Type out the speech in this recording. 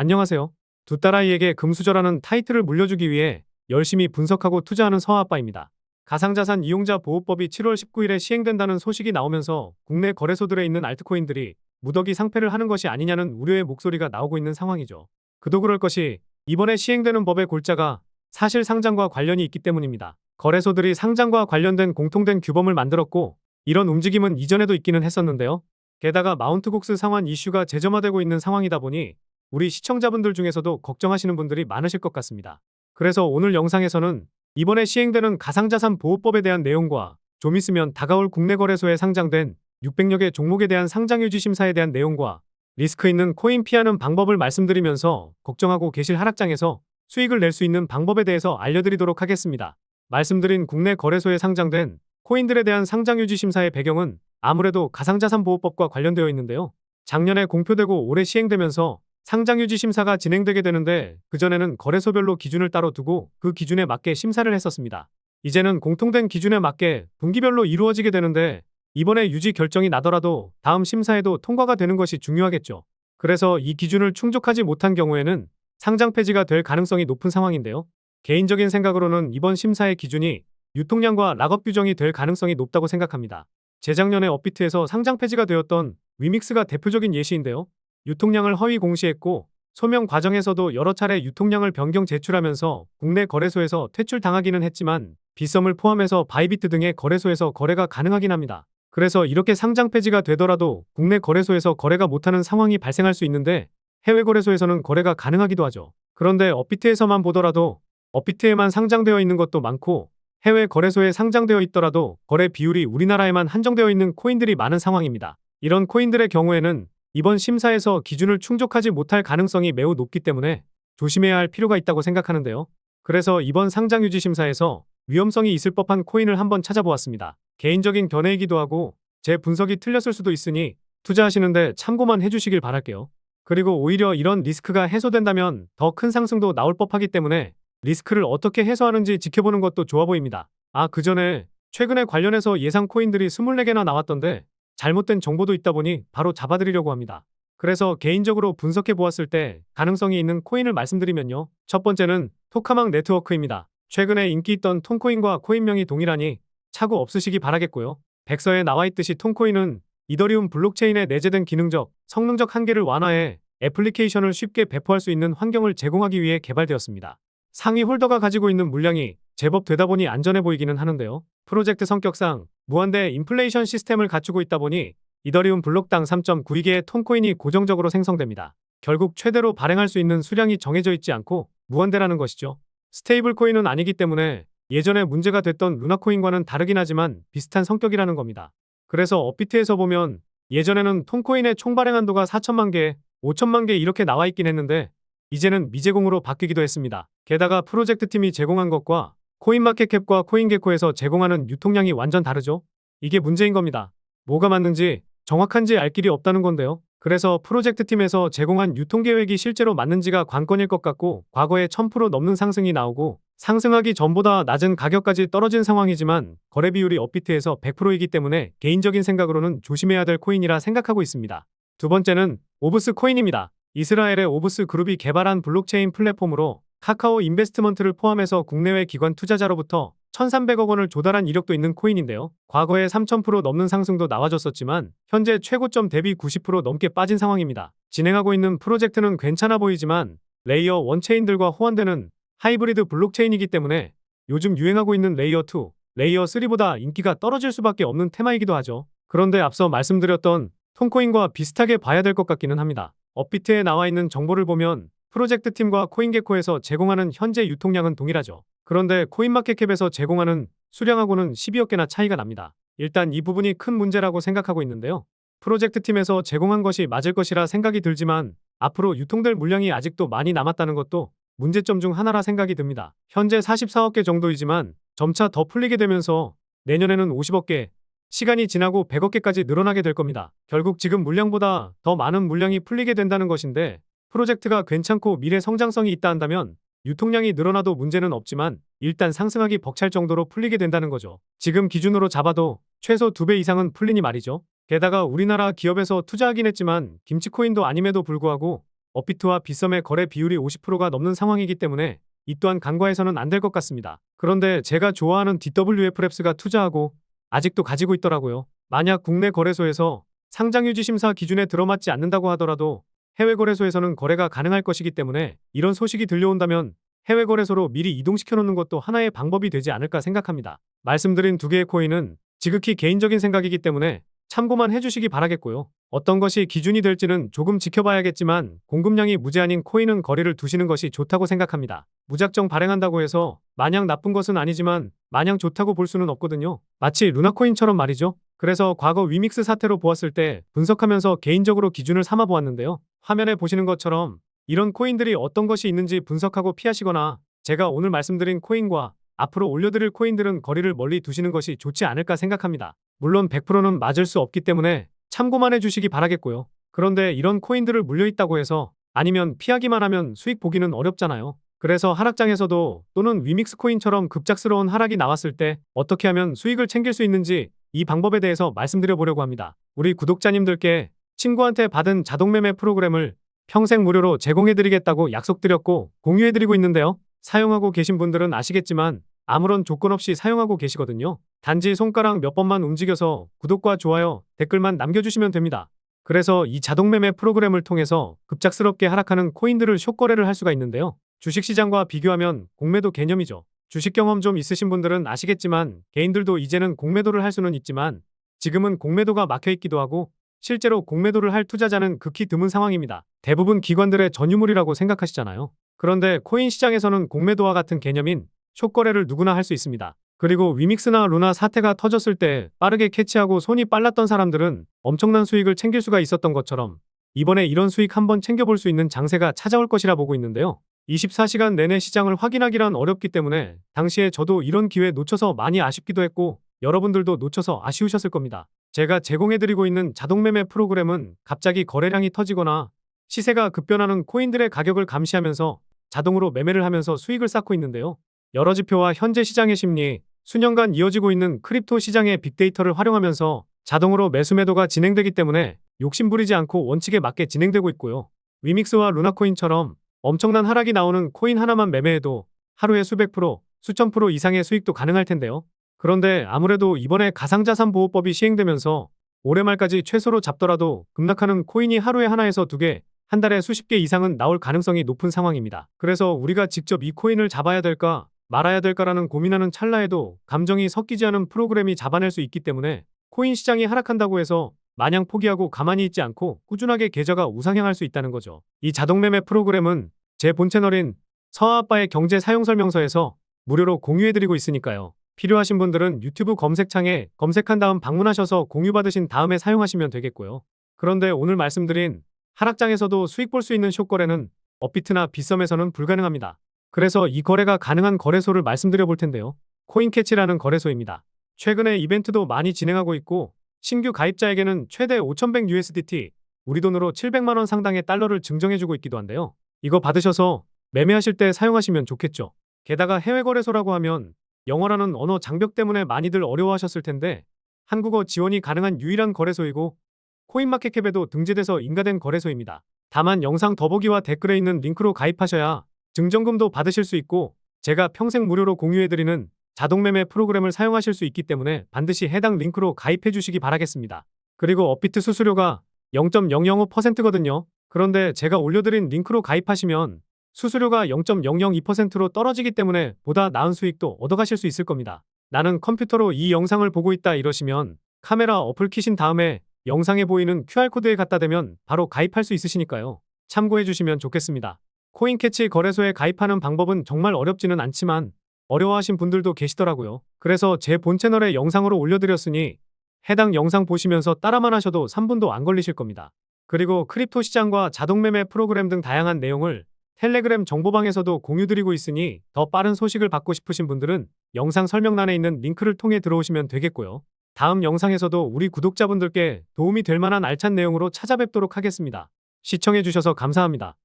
안녕하세요. 두 딸아이에게 금수저라는 타이틀을 물려주기 위해 열심히 분석하고 투자하는 서아빠입니다. 가상자산 이용자 보호법이 7월 19일에 시행된다는 소식이 나오면서 국내 거래소들에 있는 알트코인들이 무더기 상패를 하는 것이 아니냐는 우려의 목소리가 나오고 있는 상황이죠. 그도 그럴 것이 이번에 시행되는 법의 골자가 사실 상장과 관련이 있기 때문입니다. 거래소들이 상장과 관련된 공통된 규범을 만들었고 이런 움직임은 이전에도 있기는 했었는데요. 게다가 마운트곡스 상환 이슈가 재점화되고 있는 상황이다 보니 우리 시청자분들 중에서도 걱정하시는 분들이 많으실 것 같습니다. 그래서 오늘 영상에서는 이번에 시행되는 가상자산 보호법에 대한 내용과 좀 있으면 다가올 국내 거래소에 상장된 600여 개 종목에 대한 상장유지 심사에 대한 내용과 리스크 있는 코인 피하는 방법을 말씀드리면서 걱정하고 계실 하락장에서 수익을 낼 수 있는 방법에 대해서 알려드리도록 하겠습니다. 말씀드린 국내 거래소에 상장된 코인들에 대한 상장유지 심사의 배경은 아무래도 가상자산보호법과 관련되어 있는데요. 작년에 공표되고 올해 시행되면서 상장유지 심사가 진행되게 되는데 그전에는 거래소별로 기준을 따로 두고 그 기준에 맞게 심사를 했었습니다. 이제는 공통된 기준에 맞게 분기별로 이루어지게 되는데 이번에 유지 결정이 나더라도 다음 심사에도 통과가 되는 것이 중요하겠죠. 그래서 이 기준을 충족하지 못한 경우에는 상장 폐지가 될 가능성이 높은 상황인데요. 개인적인 생각으로는 이번 심사의 기준이 유통량과 락업 규정이 될 가능성이 높다고 생각합니다. 재작년에 업비트에서 상장 폐지가 되었던 위믹스가 대표적인 예시인데요. 유통량을 허위 공시했고 소명 과정에서도 여러 차례 유통량을 변경 제출하면서 국내 거래소에서 퇴출당하기는 했지만 빗썸을 포함해서 바이비트 등의 거래소에서 거래가 가능하긴 합니다. 그래서 이렇게 상장 폐지가 되더라도 국내 거래소에서 거래가 못하는 상황이 발생할 수 있는데 해외 거래소에서는 거래가 가능하기도 하죠. 그런데 업비트에서만 보더라도 업비트에만 상장되어 있는 것도 많고 해외 거래소에 상장되어 있더라도 거래 비율이 우리나라에만 한정되어 있는 코인들이 많은 상황입니다. 이런 코인들의 경우에는 이번 심사에서 기준을 충족하지 못할 가능성이 매우 높기 때문에 조심해야 할 필요가 있다고 생각하는데요. 그래서 이번 상장유지 심사에서 위험성이 있을 법한 코인을 한번 찾아보았습니다. 개인적인 견해이기도 하고 제 분석이 틀렸을 수도 있으니 투자하시는데 참고만 해주시길 바랄게요. 그리고 오히려 이런 리스크가 해소된다면 더 큰 상승도 나올 법하기 때문에 리스크를 어떻게 해소하는지 지켜보는 것도 좋아 보입니다. 그 전에 최근에 관련해서 예상 코인들이 24개나 나왔던데 잘못된 정보도 있다 보니 바로 잡아드리려고 합니다. 그래서 개인적으로 분석해 보았을 때 가능성이 있는 코인을 말씀드리면요. 첫 번째는 토카막 네트워크입니다. 최근에 인기 있던 톤코인과 코인명이 동일하니 착오 없으시기 바라겠고요. 백서에 나와 있듯이 톤코인은 이더리움 블록체인에 내재된 기능적, 성능적 한계를 완화해 애플리케이션을 쉽게 배포할 수 있는 환경을 제공하기 위해 개발되었습니다. 상위 홀더가 가지고 있는 물량이 제법 되다 보니 안전해 보이기는 하는데요. 프로젝트 성격상 무한대 인플레이션 시스템을 갖추고 있다 보니 이더리움 블록당 3.92개의 톤코인이 고정적으로 생성됩니다. 결국 최대로 발행할 수 있는 수량이 정해져 있지 않고 무한대라는 것이죠. 스테이블 코인은 아니기 때문에 예전에 문제가 됐던 루나코인과는 다르긴 하지만 비슷한 성격이라는 겁니다. 그래서 업비트에서 보면 예전에는 톤코인의 총 발행 한도가 4천만 개, 5천만 개 이렇게 나와 있긴 했는데 이제는 미제공으로 바뀌기도 했습니다. 게다가 프로젝트 팀이 제공한 것과 코인마켓캡과 코인게코에서 제공하는 유통량이 완전 다르죠? 이게 문제인 겁니다. 뭐가 맞는지 정확한지 알 길이 없다는 건데요. 그래서 프로젝트 팀에서 제공한 유통계획이 실제로 맞는지가 관건일 것 같고 과거에 1000% 넘는 상승이 나오고 상승하기 전보다 낮은 가격까지 떨어진 상황이지만 거래 비율이 업비트에서 100%이기 때문에 개인적인 생각으로는 조심해야 될 코인이라 생각하고 있습니다. 두 번째는 오브스 코인입니다. 이스라엘의 오브스 그룹이 개발한 블록체인 플랫폼으로 카카오 인베스트먼트를 포함해서 국내외 기관 투자자로부터 1,300억 원을 조달한 이력도 있는 코인인데요. 과거에 3,000% 넘는 상승도 나와줬었지만 현재 최고점 대비 90% 넘게 빠진 상황입니다. 진행하고 있는 프로젝트는 괜찮아 보이지만 레이어 1 체인들과 호환되는 하이브리드 블록체인이기 때문에 요즘 유행하고 있는 레이어 2, 레이어 3보다 인기가 떨어질 수밖에 없는 테마이기도 하죠. 그런데 앞서 말씀드렸던 톤코인과 비슷하게 봐야 될 것 같기는 합니다. 업비트에 나와 있는 정보를 보면 프로젝트 팀과 코인게코에서 제공하는 현재 유통량은 동일하죠. 그런데 코인마켓캡에서 제공하는 수량하고는 12억 개나 차이가 납니다. 일단 이 부분이 큰 문제라고 생각하고 있는데요. 프로젝트 팀에서 제공한 것이 맞을 것이라 생각이 들지만 앞으로 유통될 물량이 아직도 많이 남았다는 것도 문제점 중 하나라 생각이 듭니다. 현재 44억 개 정도이지만 점차 더 풀리게 되면서 내년에는 50억 개, 시간이 지나고 100억 개까지 늘어나게 될 겁니다. 결국 지금 물량보다 더 많은 물량이 풀리게 된다는 것인데 프로젝트가 괜찮고 미래 성장성이 있다 한다면 유통량이 늘어나도 문제는 없지만 일단 상승하기 벅찰 정도로 풀리게 된다는 거죠. 지금 기준으로 잡아도 최소 2배 이상은 풀리니 말이죠. 게다가 우리나라 기업에서 투자하긴 했지만 김치코인도 아님에도 불구하고 업비트와 빗썸의 거래 비율이 50%가 넘는 상황이기 때문에 이 또한 간과해서는 안 될 것 같습니다. 그런데 제가 좋아하는 DWF랩스가 투자하고 아직도 가지고 있더라고요. 만약 국내 거래소에서 상장유지 심사 기준에 들어맞지 않는다고 하더라도 해외 거래소에서는 거래가 가능할 것이기 때문에 이런 소식이 들려온다면 해외 거래소로 미리 이동시켜 놓는 것도 하나의 방법이 되지 않을까 생각합니다. 말씀드린 두 개의 코인은 지극히 개인적인 생각이기 때문에 참고만 해주시기 바라겠고요. 어떤 것이 기준이 될지는 조금 지켜봐야겠지만 공급량이 무제한인 코인은 거리를 두시는 것이 좋다고 생각합니다. 무작정 발행한다고 해서 마냥 나쁜 것은 아니지만 마냥 좋다고 볼 수는 없거든요. 마치 루나코인처럼 말이죠. 그래서 과거 위믹스 사태로 보았을 때 분석하면서 개인적으로 기준을 삼아 보았는데요. 화면에 보시는 것처럼 이런 코인들이 어떤 것이 있는지 분석하고 피하시거나 제가 오늘 말씀드린 코인과 앞으로 올려드릴 코인들은 거리를 멀리 두시는 것이 좋지 않을까 생각합니다. 물론 100%는 맞을 수 없기 때문에 참고만 해주시기 바라겠고요. 그런데 이런 코인들을 물려있다고 해서 아니면 피하기만 하면 수익 보기는 어렵잖아요. 그래서 하락장에서도 또는 위믹스 코인처럼 급작스러운 하락이 나왔을 때 어떻게 하면 수익을 챙길 수 있는지 이 방법에 대해서 말씀드려 보려고 합니다. 우리 구독자님들께 친구한테 받은 자동매매 프로그램을 평생 무료로 제공해드리겠다고 약속드렸고 공유해드리고 있는데요. 사용하고 계신 분들은 아시겠지만 아무런 조건 없이 사용하고 계시거든요. 단지 손가락 몇 번만 움직여서 구독과 좋아요, 댓글만 남겨주시면 됩니다. 그래서 이 자동매매 프로그램을 통해서 급작스럽게 하락하는 코인들을 숏거래를 할 수가 있는데요. 주식시장과 비교하면 공매도 개념이죠. 주식 경험 좀 있으신 분들은 아시겠지만 개인들도 이제는 공매도를 할 수는 있지만 지금은 공매도가 막혀있기도 하고 실제로 공매도를 할 투자자는 극히 드문 상황입니다. 대부분 기관들의 전유물이라고 생각하시잖아요. 그런데 코인 시장에서는 공매도와 같은 개념인 숏거래를 누구나 할 수 있습니다. 그리고 위믹스나 루나 사태가 터졌을 때 빠르게 캐치하고 손이 빨랐던 사람들은 엄청난 수익을 챙길 수가 있었던 것처럼 이번에 이런 수익 한번 챙겨볼 수 있는 장세가 찾아올 것이라 보고 있는데요. 24시간 내내 시장을 확인하기란 어렵기 때문에 당시에 저도 이런 기회 놓쳐서 많이 아쉽기도 했고 여러분들도 놓쳐서 아쉬우셨을 겁니다. 제가 제공해드리고 있는 자동매매 프로그램은 갑자기 거래량이 터지거나 시세가 급변하는 코인들의 가격을 감시하면서 자동으로 매매를 하면서 수익을 쌓고 있는데요. 여러 지표와 현재 시장의 심리, 수년간 이어지고 있는 크립토 시장의 빅데이터를 활용하면서 자동으로 매수 매도가 진행되기 때문에 욕심부리지 않고 원칙에 맞게 진행되고 있고요. 위믹스와 루나코인처럼 엄청난 하락이 나오는 코인 하나만 매매해도 하루에 수백 프로, 수천 프로 이상의 수익도 가능할 텐데요. 그런데 아무래도 이번에 가상자산보호법이 시행되면서 올해 말까지 최소로 잡더라도 급락하는 코인이 하루에 하나에서 두 개, 한 달에 수십 개 이상은 나올 가능성이 높은 상황입니다. 그래서 우리가 직접 이 코인을 잡아야 될까 말아야 될까라는 고민하는 찰나에도 감정이 섞이지 않은 프로그램이 잡아낼 수 있기 때문에 코인 시장이 하락한다고 해서 마냥 포기하고 가만히 있지 않고 꾸준하게 계좌가 우상향할 수 있다는 거죠. 이 자동매매 프로그램은 제 본 채널인 서아아빠의 경제 사용설명서에서 무료로 공유해드리고 있으니까요. 필요하신 분들은 유튜브 검색창에 검색한 다음 방문하셔서 공유받으신 다음에 사용하시면 되겠고요. 그런데 오늘 말씀드린 하락장에서도 수익 볼 수 있는 숏거래는 업비트나 빗썸에서는 불가능합니다. 그래서 이 거래가 가능한 거래소를 말씀드려 볼 텐데요. 코인캐치라는 거래소입니다. 최근에 이벤트도 많이 진행하고 있고 신규 가입자에게는 최대 5,100USDT, 우리 돈으로 700만 원 상당의 달러를 증정해주고 있기도 한데요. 이거 받으셔서 매매하실 때 사용하시면 좋겠죠. 게다가 해외 거래소라고 하면 영어라는 언어 장벽 때문에 많이들 어려워하셨을 텐데 한국어 지원이 가능한 유일한 거래소이고 코인마켓캡에도 등재돼서 인가된 거래소입니다. 다만 영상 더보기와 댓글에 있는 링크로 가입하셔야 증정금도 받으실 수 있고 제가 평생 무료로 공유해드리는 자동매매 프로그램을 사용하실 수 있기 때문에 반드시 해당 링크로 가입해 주시기 바라겠습니다. 그리고 업비트 수수료가 0.005%거든요. 그런데 제가 올려드린 링크로 가입하시면 수수료가 0.002%로 떨어지기 때문에 보다 나은 수익도 얻어가실 수 있을 겁니다. 나는 컴퓨터로 이 영상을 보고 있다 이러시면 카메라 어플 키신 다음에 영상에 보이는 QR코드에 갖다 대면 바로 가입할 수 있으시니까요. 참고해 주시면 좋겠습니다. 코인캐치 거래소에 가입하는 방법은 정말 어렵지는 않지만 어려워하신 분들도 계시더라고요. 그래서 제 본 채널에 영상으로 올려드렸으니 해당 영상 보시면서 따라만 하셔도 3분도 안 걸리실 겁니다. 그리고 크립토 시장과 자동매매 프로그램 등 다양한 내용을 텔레그램 정보방에서도 공유드리고 있으니 더 빠른 소식을 받고 싶으신 분들은 영상 설명란에 있는 링크를 통해 들어오시면 되겠고요. 다음 영상에서도 우리 구독자분들께 도움이 될 만한 알찬 내용으로 찾아뵙도록 하겠습니다. 시청해주셔서 감사합니다.